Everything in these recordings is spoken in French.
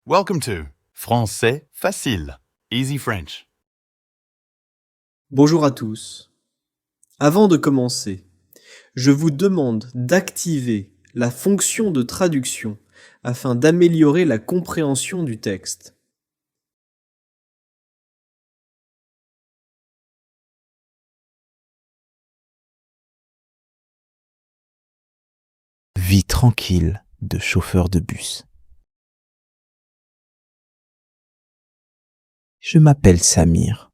Welcome to Français facile, Easy French. Bonjour à tous. Avant de commencer, je vous demande d'activer la fonction de traduction afin d'améliorer la compréhension du texte. Vie tranquille de chauffeur de bus. Je m'appelle Samir.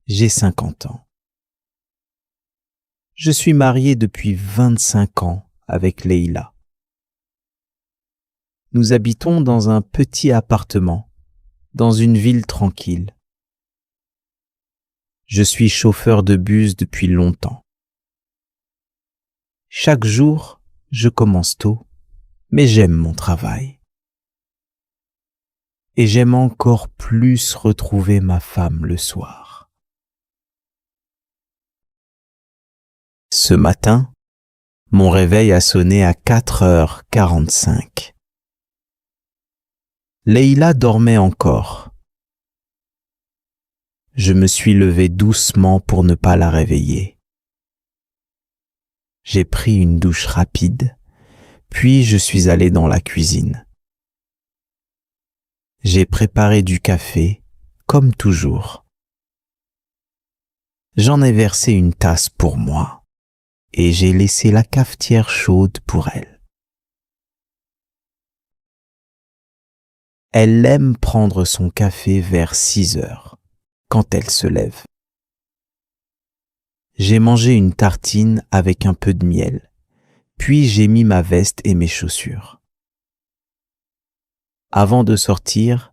J'ai 50 ans. Je suis marié depuis 25 ans avec Leïla. Nous habitons dans un petit appartement, dans une ville tranquille. Je suis chauffeur de bus depuis longtemps. Chaque jour, je commence tôt, mais j'aime mon travail. Et j'aime encore plus retrouver ma femme le soir. Ce matin, mon réveil a sonné à 4h45. Leïla dormait encore. Je me suis levé doucement pour ne pas la réveiller. J'ai pris une douche rapide, puis je suis allé dans la cuisine. J'ai préparé du café, comme toujours. J'en ai versé une tasse pour moi, et j'ai laissé la cafetière chaude pour elle. Elle aime prendre son café vers 6h, quand elle se lève. J'ai mangé une tartine avec un peu de miel, puis j'ai mis ma veste et mes chaussures. Avant de sortir,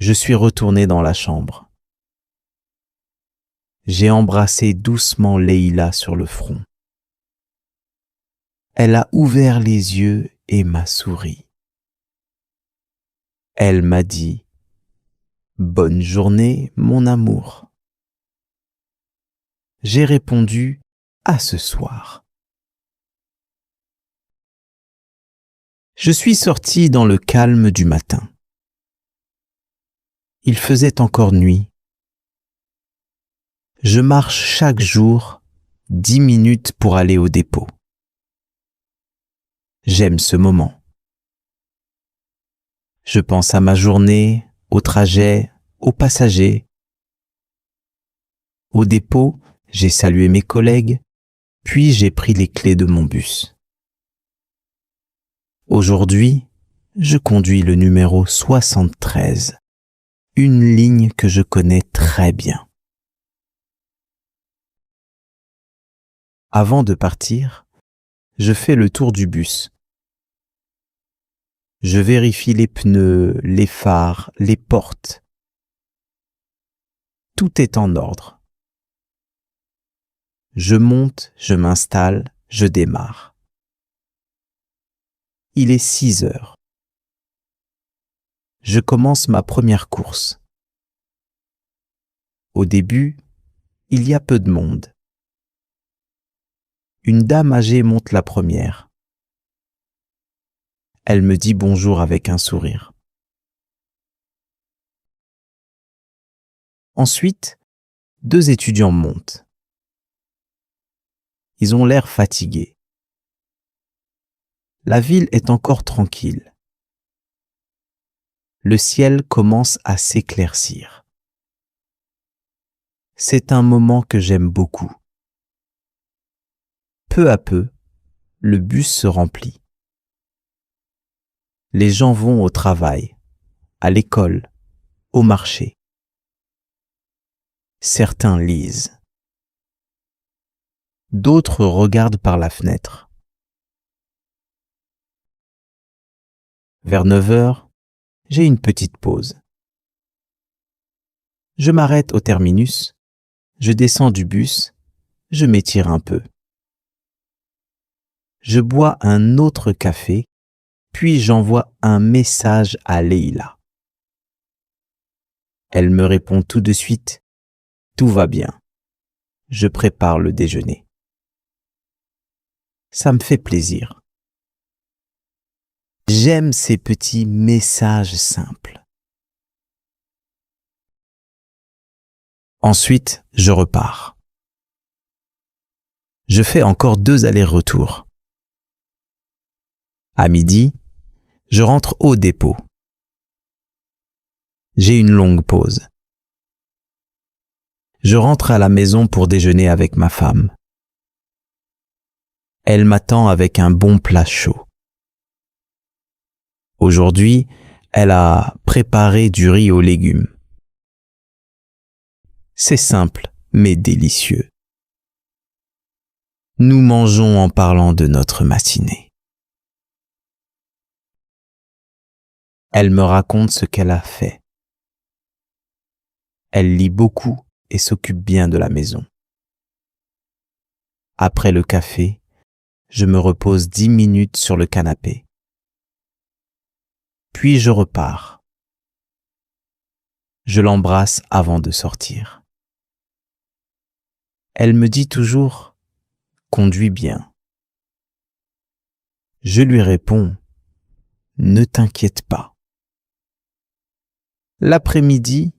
je suis retourné dans la chambre. J'ai embrassé doucement Leïla sur le front. Elle a ouvert les yeux et m'a souri. Elle m'a dit « Bonne journée, mon amour ». J'ai répondu « À ce soir ». Je suis sorti dans le calme du matin. Il faisait encore nuit. Je marche chaque jour 10 minutes pour aller au dépôt. J'aime ce moment. Je pense à ma journée, au trajet, aux passagers. Au dépôt, j'ai salué mes collègues, puis j'ai pris les clés de mon bus. Aujourd'hui, je conduis le numéro 73, une ligne que je connais très bien. Avant de partir, je fais le tour du bus. Je vérifie les pneus, les phares, les portes. Tout est en ordre. Je monte, je m'installe, je démarre. Il est 6h. Je commence ma première course. Au début, il y a peu de monde. Une dame âgée monte la première. Elle me dit bonjour avec un sourire. Ensuite, 2 étudiants montent. Ils ont l'air fatigués. La ville est encore tranquille. Le ciel commence à s'éclaircir. C'est un moment que j'aime beaucoup. Peu à peu, le bus se remplit. Les gens vont au travail, à l'école, au marché. Certains lisent. D'autres regardent par la fenêtre. Vers 9h, j'ai une petite pause. Je m'arrête au terminus, je descends du bus, je m'étire un peu. Je bois un autre café, puis j'envoie un message à Leïla. Elle me répond tout de suite « Tout va bien. Je prépare le déjeuner. » Ça me fait plaisir. J'aime ces petits messages simples. Ensuite, je repars. Je fais encore 2 allers-retours. À midi, je rentre au dépôt. J'ai une longue pause. Je rentre à la maison pour déjeuner avec ma femme. Elle m'attend avec un bon plat chaud. Aujourd'hui, elle a préparé du riz aux légumes. C'est simple, mais délicieux. Nous mangeons en parlant de notre matinée. Elle me raconte ce qu'elle a fait. Elle lit beaucoup et s'occupe bien de la maison. Après le café, je me repose 10 minutes sur le canapé. Puis je repars. Je l'embrasse avant de sortir. Elle me dit toujours « Conduis bien ». Je lui réponds « Ne t'inquiète pas ». L'après-midi,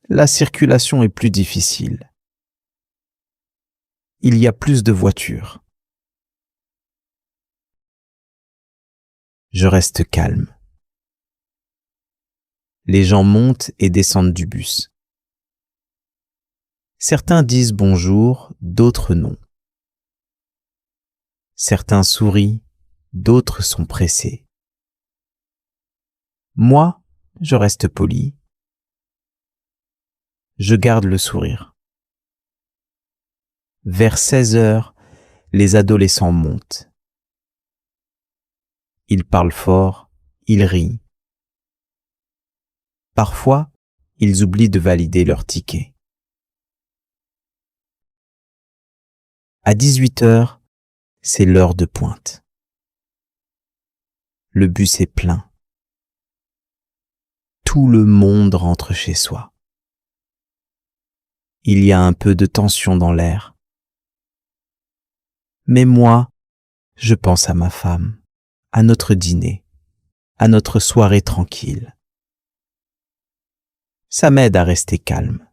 la circulation est plus difficile. Il y a plus de voitures. Je reste calme. Les gens montent et descendent du bus. Certains disent bonjour, d'autres non. Certains sourient, d'autres sont pressés. Moi, je reste poli. Je garde le sourire. Vers 16 heures, les adolescents montent. Ils parlent fort, ils rient. Parfois, ils oublient de valider leur ticket. À 18 heures, c'est l'heure de pointe. Le bus est plein. Tout le monde rentre chez soi. Il y a un peu de tension dans l'air. Mais moi, je pense à ma femme, à notre dîner, à notre soirée tranquille. Ça m'aide à rester calme.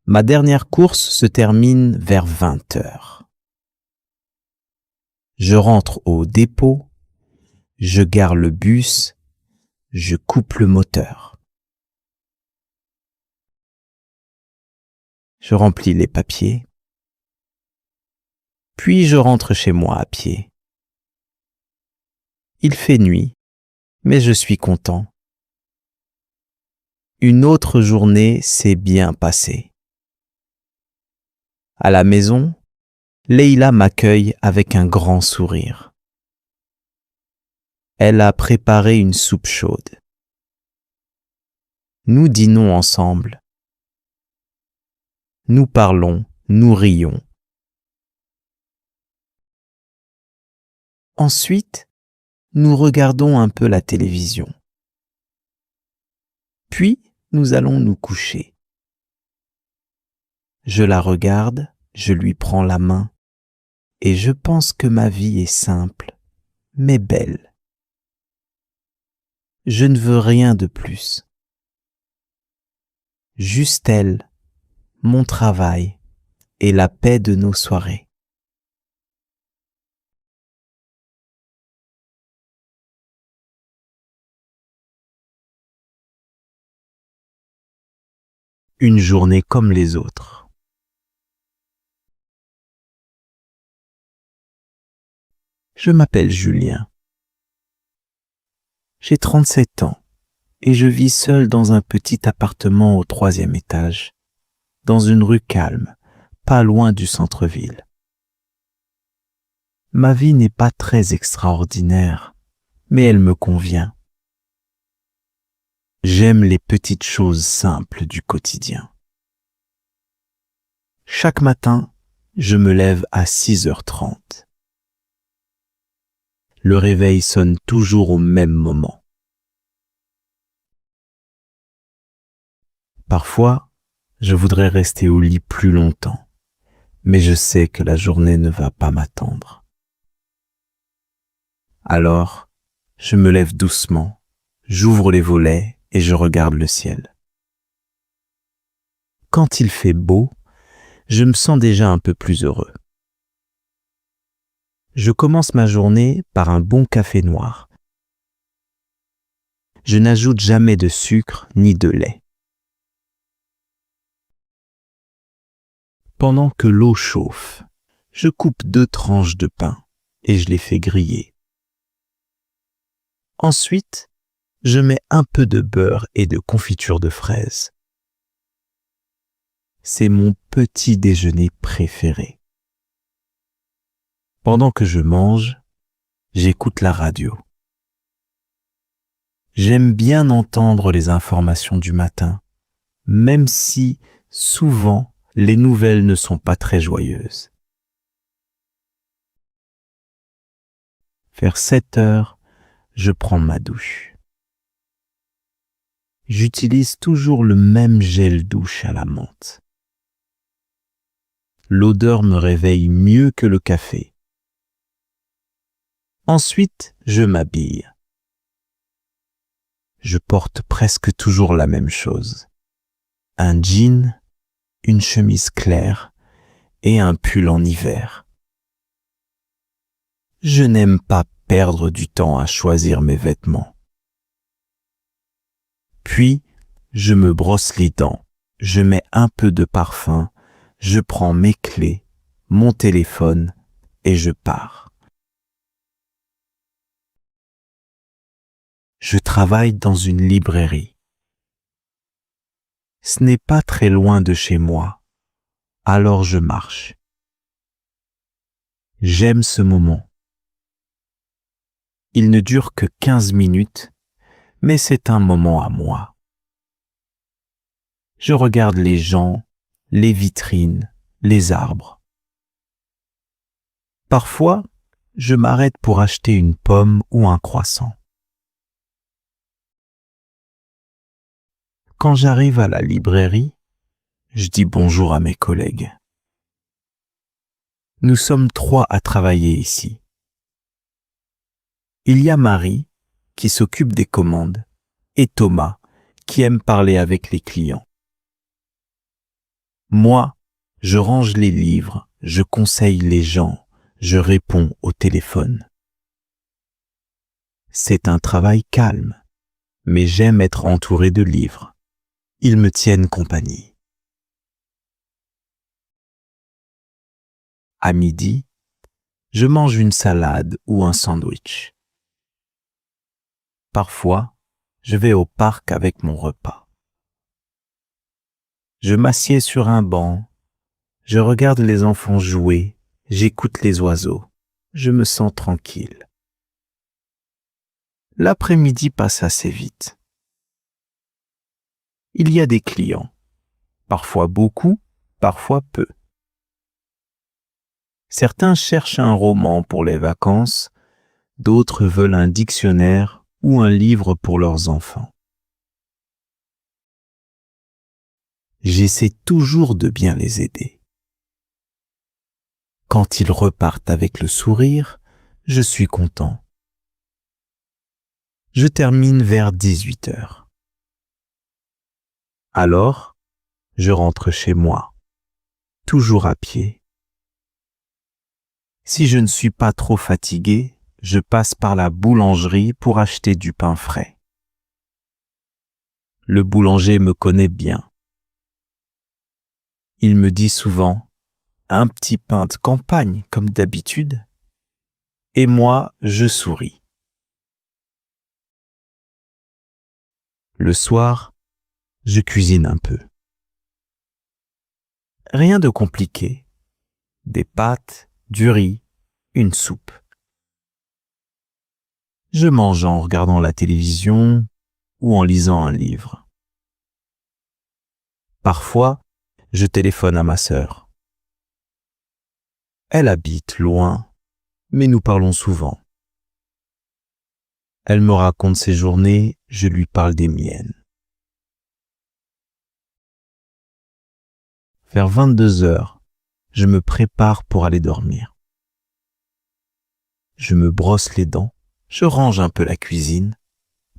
Ma dernière course se termine vers 20 heures. Je rentre au dépôt, je gare le bus, je coupe le moteur. Je remplis les papiers, puis je rentre chez moi à pied. Il fait nuit, mais je suis content. Une autre journée s'est bien passée. À la maison, Leïla m'accueille avec un grand sourire. Elle a préparé une soupe chaude. Nous dînons ensemble. Nous parlons, nous rions. Ensuite, nous regardons un peu la télévision. Puis, nous allons nous coucher. Je la regarde, je lui prends la main, et je pense que ma vie est simple, mais belle. Je ne veux rien de plus. Juste elle, mon travail et la paix de nos soirées. Une journée comme les autres. Je m'appelle Julien. J'ai 37 ans et je vis seul dans un petit appartement au 3e étage, dans une rue calme, pas loin du centre-ville. Ma vie n'est pas très extraordinaire, mais elle me convient. J'aime les petites choses simples du quotidien. Chaque matin, je me lève à 6h30. Le réveil sonne toujours au même moment. Parfois, je voudrais rester au lit plus longtemps, mais je sais que la journée ne va pas m'attendre. Alors, je me lève doucement, j'ouvre les volets et je regarde le ciel. Quand il fait beau, je me sens déjà un peu plus heureux. Je commence ma journée par un bon café noir. Je n'ajoute jamais de sucre ni de lait. Pendant que l'eau chauffe, je coupe 2 tranches de pain et je les fais griller. Ensuite, je mets un peu de beurre et de confiture de fraises. C'est mon petit déjeuner préféré. Pendant que je mange, j'écoute la radio. J'aime bien entendre les informations du matin, même si, souvent, les nouvelles ne sont pas très joyeuses. Vers 7 heures, je prends ma douche. J'utilise toujours le même gel douche à la menthe. L'odeur me réveille mieux que le café. Ensuite, je m'habille. Je porte presque toujours la même chose. Un jean, une chemise claire et un pull en hiver. Je n'aime pas perdre du temps à choisir mes vêtements. Puis, je me brosse les dents, je mets un peu de parfum, je prends mes clés, mon téléphone et je pars. Je travaille dans une librairie. Ce n'est pas très loin de chez moi, alors je marche. J'aime ce moment. Il ne dure que 15 minutes, mais c'est un moment à moi. Je regarde les gens, les vitrines, les arbres. Parfois, je m'arrête pour acheter une pomme ou un croissant. Quand j'arrive à la librairie, je dis bonjour à mes collègues. Nous sommes 3 à travailler ici. Il y a Marie, qui s'occupe des commandes, et Thomas, qui aime parler avec les clients. Moi, je range les livres, je conseille les gens, je réponds au téléphone. C'est un travail calme, mais j'aime être entouré de livres. Ils me tiennent compagnie. À midi, je mange une salade ou un sandwich. Parfois, je vais au parc avec mon repas. Je m'assieds sur un banc, je regarde les enfants jouer, j'écoute les oiseaux, je me sens tranquille. L'après-midi passe assez vite. Il y a des clients, parfois beaucoup, parfois peu. Certains cherchent un roman pour les vacances, d'autres veulent un dictionnaire ou un livre pour leurs enfants. J'essaie toujours de bien les aider. Quand ils repartent avec le sourire, je suis content. Je termine vers 18 heures. Alors, je rentre chez moi, toujours à pied. Si je ne suis pas trop fatigué, je passe par la boulangerie pour acheter du pain frais. Le boulanger me connaît bien. Il me dit souvent « un petit pain de campagne comme d'habitude » et moi, je souris. Le soir, je cuisine un peu. Rien de compliqué. Des pâtes, du riz, une soupe. Je mange en regardant la télévision ou en lisant un livre. Parfois, je téléphone à ma sœur. Elle habite loin, mais nous parlons souvent. Elle me raconte ses journées, je lui parle des miennes. Vers 22 heures, je me prépare pour aller dormir. Je me brosse les dents, je range un peu la cuisine,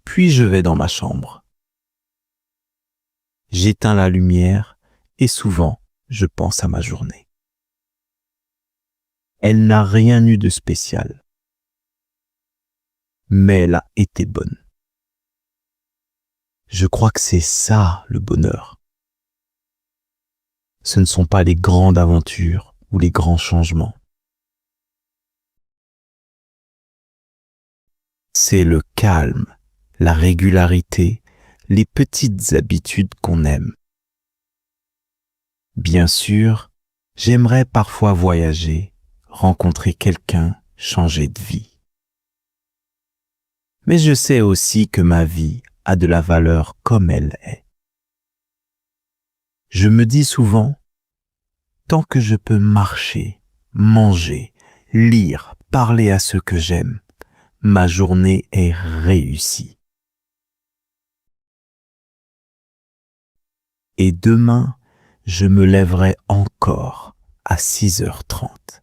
puis je vais dans ma chambre. J'éteins la lumière et souvent, je pense à ma journée. Elle n'a rien eu de spécial, mais elle a été bonne. Je crois que c'est ça le bonheur. Ce ne sont pas les grandes aventures ou les grands changements. C'est le calme, la régularité, les petites habitudes qu'on aime. Bien sûr, j'aimerais parfois voyager, rencontrer quelqu'un, changer de vie. Mais je sais aussi que ma vie a de la valeur comme elle est. Je me dis souvent, tant que je peux marcher, manger, lire, parler à ceux que j'aime, ma journée est réussie. Et demain, je me lèverai encore à 6h30.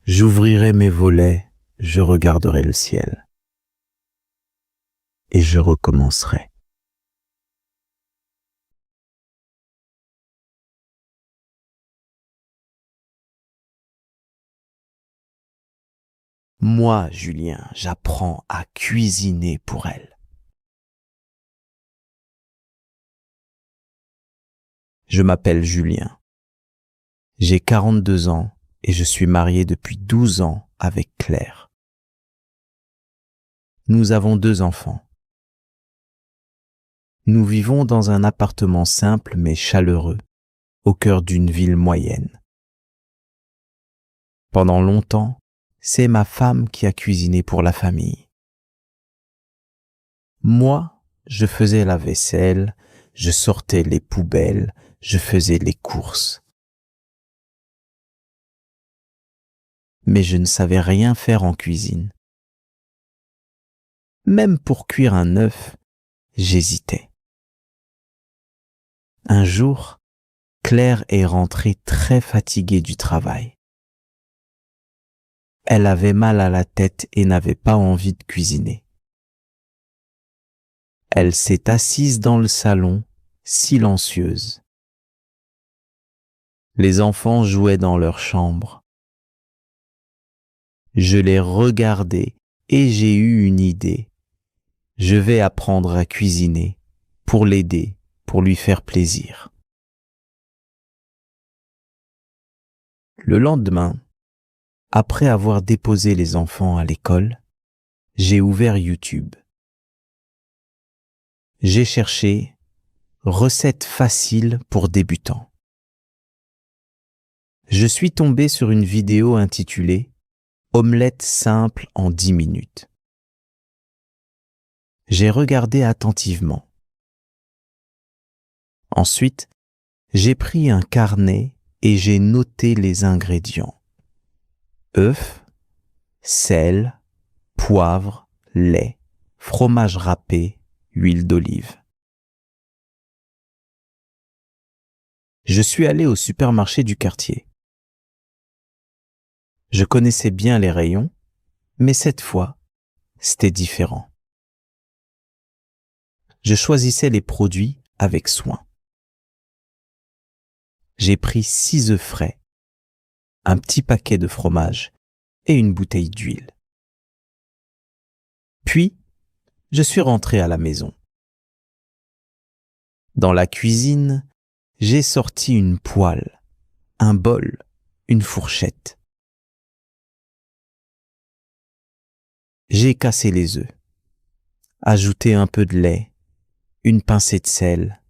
J'ouvrirai mes volets, je regarderai le ciel. Et je recommencerai. Moi, Julien, j'apprends à cuisiner pour elle. Je m'appelle Julien. J'ai 42 ans et je suis marié depuis 12 ans avec Claire. Nous avons 2 enfants. Nous vivons dans un appartement simple mais chaleureux, au cœur d'une ville moyenne. Pendant longtemps, c'est ma femme qui a cuisiné pour la famille. Moi, je faisais la vaisselle, je sortais les poubelles, je faisais les courses. Mais je ne savais rien faire en cuisine. Même pour cuire un œuf, j'hésitais. Un jour, Claire est rentrée très fatiguée du travail. Elle avait mal à la tête et n'avait pas envie de cuisiner. Elle s'est assise dans le salon, silencieuse. Les enfants jouaient dans leur chambre. Je l'ai regardée et j'ai eu une idée. Je vais apprendre à cuisiner pour l'aider, pour lui faire plaisir. Le lendemain, après avoir déposé les enfants à l'école, j'ai ouvert YouTube. J'ai cherché recettes faciles pour débutants. Je suis tombé sur une vidéo intitulée Omelette simple en 10 minutes. J'ai regardé attentivement. Ensuite, j'ai pris un carnet et j'ai noté les ingrédients. Œufs, sel, poivre, lait, fromage râpé, huile d'olive. Je suis allé au supermarché du quartier. Je connaissais bien les rayons, mais cette fois, c'était différent. Je choisissais les produits avec soin. J'ai pris 6 œufs frais, un petit paquet de fromage et une bouteille d'huile. Puis, je suis rentré à la maison. Dans la cuisine, j'ai sorti une poêle, un bol, une fourchette. J'ai cassé les œufs, ajouté un peu de lait, une pincée de sel,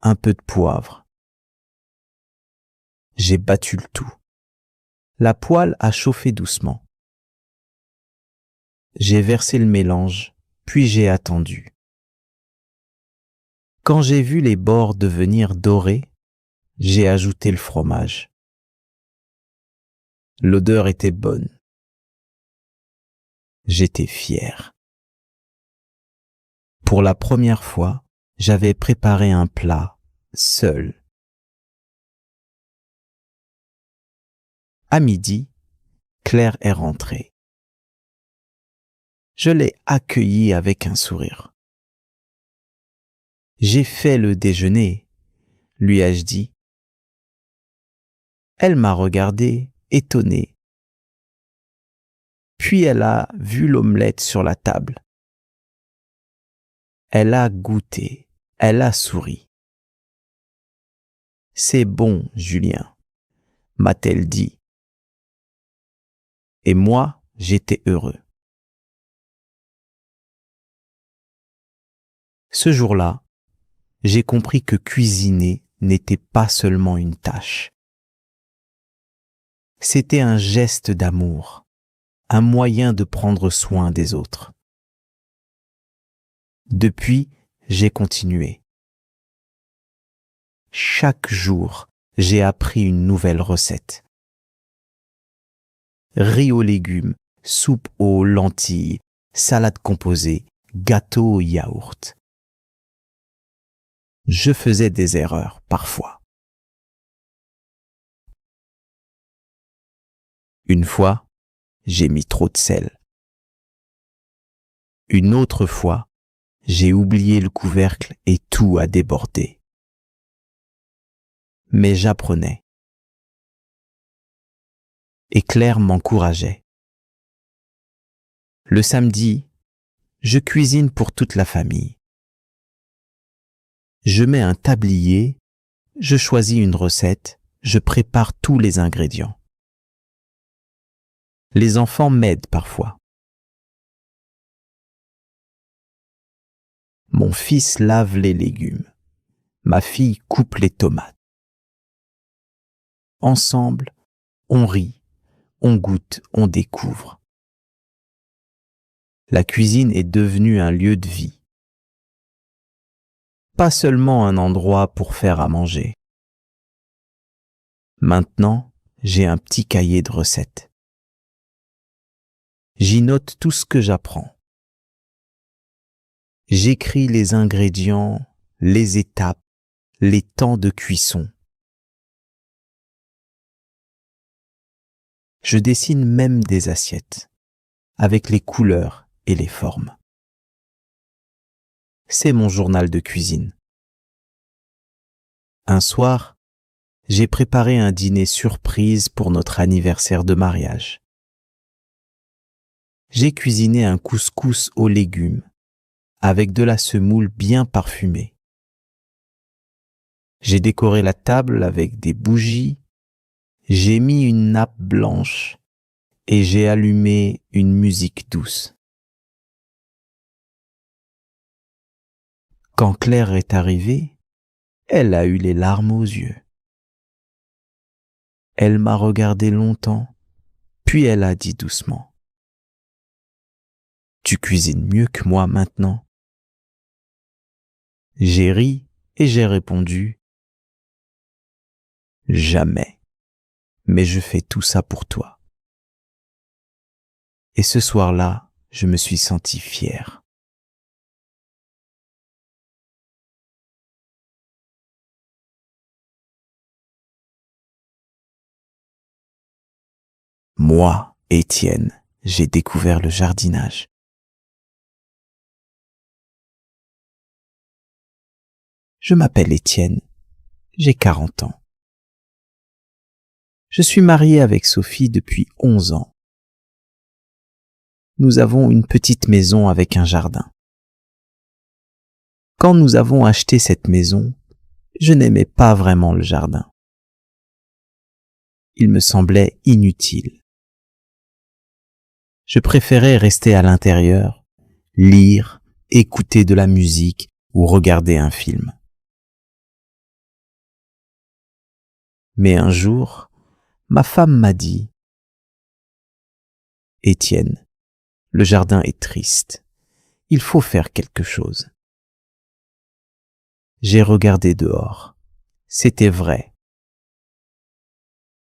un peu de poivre. J'ai battu le tout. La poêle a chauffé doucement. J'ai versé le mélange, puis j'ai attendu. Quand j'ai vu les bords devenir dorés, j'ai ajouté le fromage. L'odeur était bonne. J'étais fier. Pour la première fois, j'avais préparé un plat, seul. À midi, Claire est rentrée. Je l'ai accueillie avec un sourire. J'ai fait le déjeuner, lui ai-je dit. Elle m'a regardé, étonnée. Puis elle a vu l'omelette sur la table. Elle a goûté, elle a souri. C'est bon, Julien, m'a-t-elle dit. Et moi, j'étais heureux. Ce jour-là, j'ai compris que cuisiner n'était pas seulement une tâche. C'était un geste d'amour, un moyen de prendre soin des autres. Depuis, j'ai continué. Chaque jour, j'ai appris une nouvelle recette. Riz aux légumes, soupe aux lentilles, salade composée, gâteau au yaourt. Je faisais des erreurs, parfois. Une fois, j'ai mis trop de sel. Une autre fois, j'ai oublié le couvercle et tout a débordé. Mais j'apprenais. Et Claire m'encourageait. Le samedi, je cuisine pour toute la famille. Je mets un tablier, je choisis une recette, je prépare tous les ingrédients. Les enfants m'aident parfois. Mon fils lave les légumes. Ma fille coupe les tomates. Ensemble, on rit, on goûte, on découvre. La cuisine est devenue un lieu de vie. Pas seulement un endroit pour faire à manger. Maintenant, j'ai un petit cahier de recettes. J'y note tout ce que j'apprends. J'écris les ingrédients, les étapes, les temps de cuisson. Je dessine même des assiettes, avec les couleurs et les formes. C'est mon journal de cuisine. Un soir, j'ai préparé un dîner surprise pour notre anniversaire de mariage. J'ai cuisiné un couscous aux légumes, avec de la semoule bien parfumée. J'ai décoré la table avec des bougies, j'ai mis une nappe blanche et j'ai allumé une musique douce. Quand Claire est arrivée, elle a eu les larmes aux yeux. Elle m'a regardé longtemps, puis elle a dit doucement: « Tu cuisines mieux que moi maintenant. » J'ai ri et j'ai répondu: « Jamais, mais je fais tout ça pour toi. » Et ce soir-là, je me suis senti fier. Moi, Étienne, j'ai découvert le jardinage. Je m'appelle Étienne, j'ai 40 ans. Je suis marié avec Sophie depuis 11 ans. Nous avons une petite maison avec un jardin. Quand nous avons acheté cette maison, je n'aimais pas vraiment le jardin. Il me semblait inutile. Je préférais rester à l'intérieur, lire, écouter de la musique ou regarder un film. Mais un jour, ma femme m'a dit: « Étienne, le jardin est triste. Il faut faire quelque chose. » J'ai regardé dehors. C'était vrai.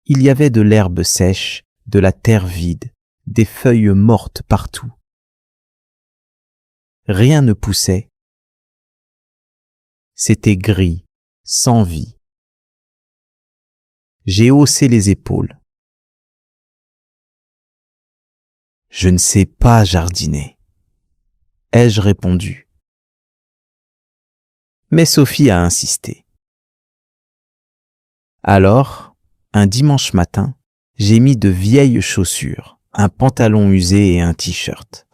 Il y avait de l'herbe sèche, de la terre vide, des feuilles mortes partout. Rien ne poussait. C'était gris, sans vie. J'ai haussé les épaules. Je ne sais pas jardiner, ai-je répondu. Mais Sophie a insisté. Alors, un dimanche matin, j'ai mis de vieilles chaussures, un pantalon usé et un t-shirt.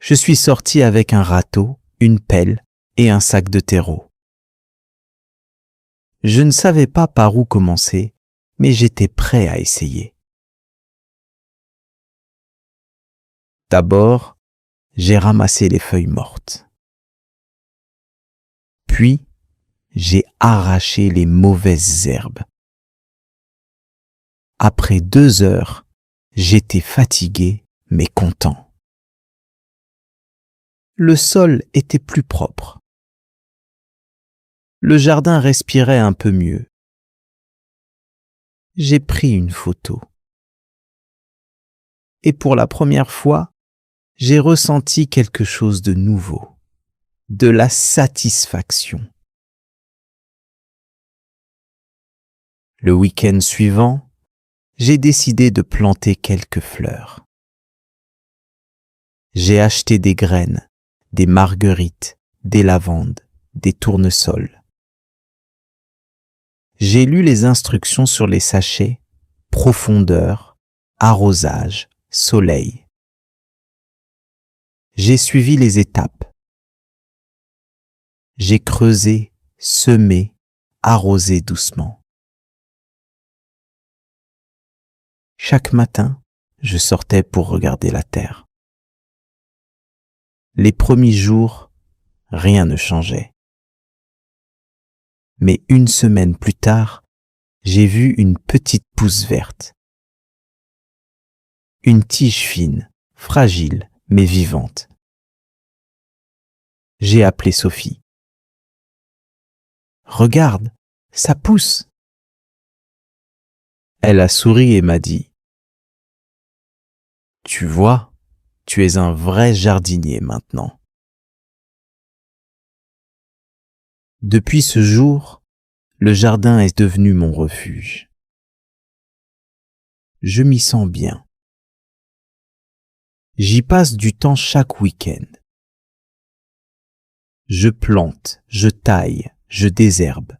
Je suis sorti avec un râteau, une pelle et un sac de terreau. Je ne savais pas par où commencer, mais j'étais prêt à essayer. D'abord, j'ai ramassé les feuilles mortes. Puis, j'ai arraché les mauvaises herbes. Après 2 heures, j'étais fatigué mais content. Le sol était plus propre. Le jardin respirait un peu mieux. J'ai pris une photo. Et pour la première fois, j'ai ressenti quelque chose de nouveau, de la satisfaction. Le week-end suivant, j'ai décidé de planter quelques fleurs. J'ai acheté des graines, des marguerites, des lavandes, des tournesols. J'ai lu les instructions sur les sachets, profondeur, arrosage, soleil. J'ai suivi les étapes. J'ai creusé, semé, arrosé doucement. Chaque matin, je sortais pour regarder la terre. Les premiers jours, rien ne changeait. Mais une semaine plus tard, j'ai vu une petite pousse verte. Une tige fine, fragile, mais vivante. J'ai appelé Sophie. « Regarde, ça pousse !» Elle a souri et m'a dit « Tu vois, tu es un vrai jardinier maintenant. » Depuis ce jour, le jardin est devenu mon refuge. Je m'y sens bien. J'y passe du temps chaque week-end. Je plante, je taille, je désherbe.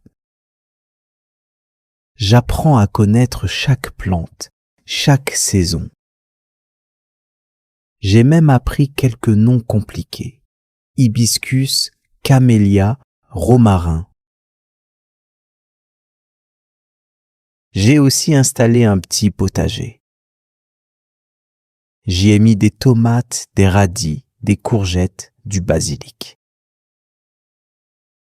J'apprends à connaître chaque plante, chaque saison. J'ai même appris quelques noms compliqués. Hibiscus, camélia, romarin. J'ai aussi installé un petit potager. J'y ai mis des tomates, des radis, des courgettes, du basilic.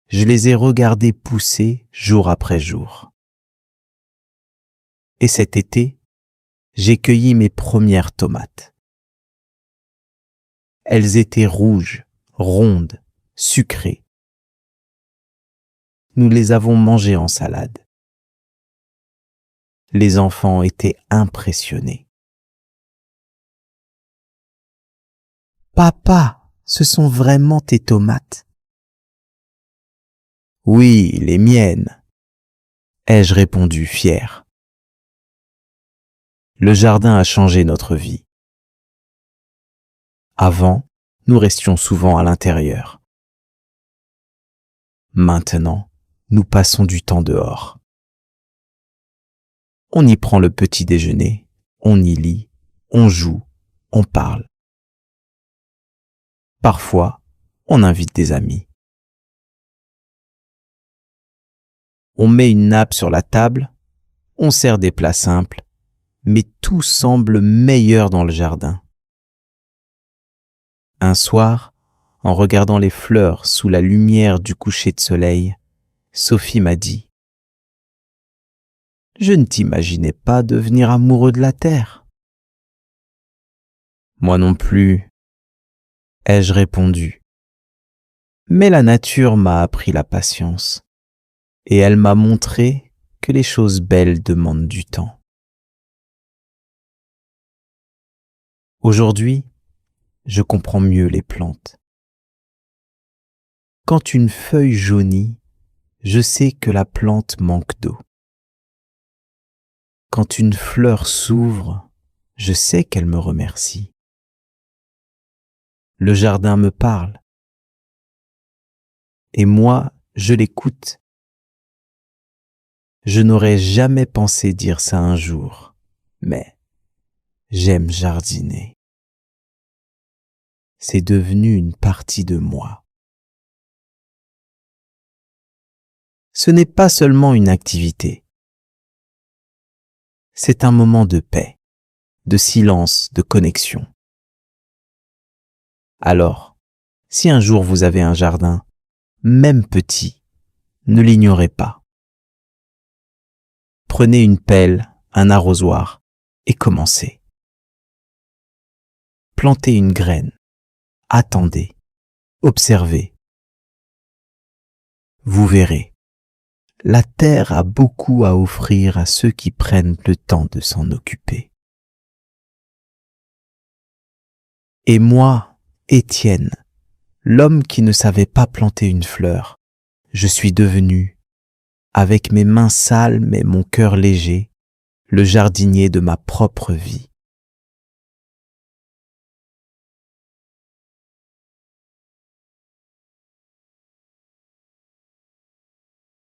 Je les ai regardés pousser jour après jour. Et cet été, j'ai cueilli mes premières tomates. Elles étaient rouges, rondes, sucrées. Nous les avons mangées en salade. Les enfants étaient impressionnés. « Papa, ce sont vraiment tes tomates ?» ?»« Oui, les miennes, » ai-je répondu fier. Le jardin a changé notre vie. Avant, nous restions souvent à l'intérieur. Maintenant, nous passons du temps dehors. On y prend le petit déjeuner, on y lit, on joue, on parle. Parfois, on invite des amis. On met une nappe sur la table, on sert des plats simples, mais tout semble meilleur dans le jardin. Un soir, en regardant les fleurs sous la lumière du coucher de soleil, Sophie m'a dit « Je ne t'imaginais pas devenir amoureux de la terre. » Moi non plus, ai-je répondu. Mais la nature m'a appris la patience et elle m'a montré que les choses belles demandent du temps. Aujourd'hui, je comprends mieux les plantes. Quand une feuille jaunit, je sais que la plante manque d'eau. Quand une fleur s'ouvre, je sais qu'elle me remercie. Le jardin me parle. Et moi, je l'écoute. Je n'aurais jamais pensé dire ça un jour, mais j'aime jardiner. C'est devenu une partie de moi. Ce n'est pas seulement une activité. C'est un moment de paix, de silence, de connexion. Alors, si un jour vous avez un jardin, même petit, ne l'ignorez pas. Prenez une pelle, un arrosoir et commencez. Plantez une graine, attendez, observez. Vous verrez, la terre a beaucoup à offrir à ceux qui prennent le temps de s'en occuper. Et moi, Étienne, l'homme qui ne savait pas planter une fleur, je suis devenu, avec mes mains sales mais mon cœur léger, le jardinier de ma propre vie.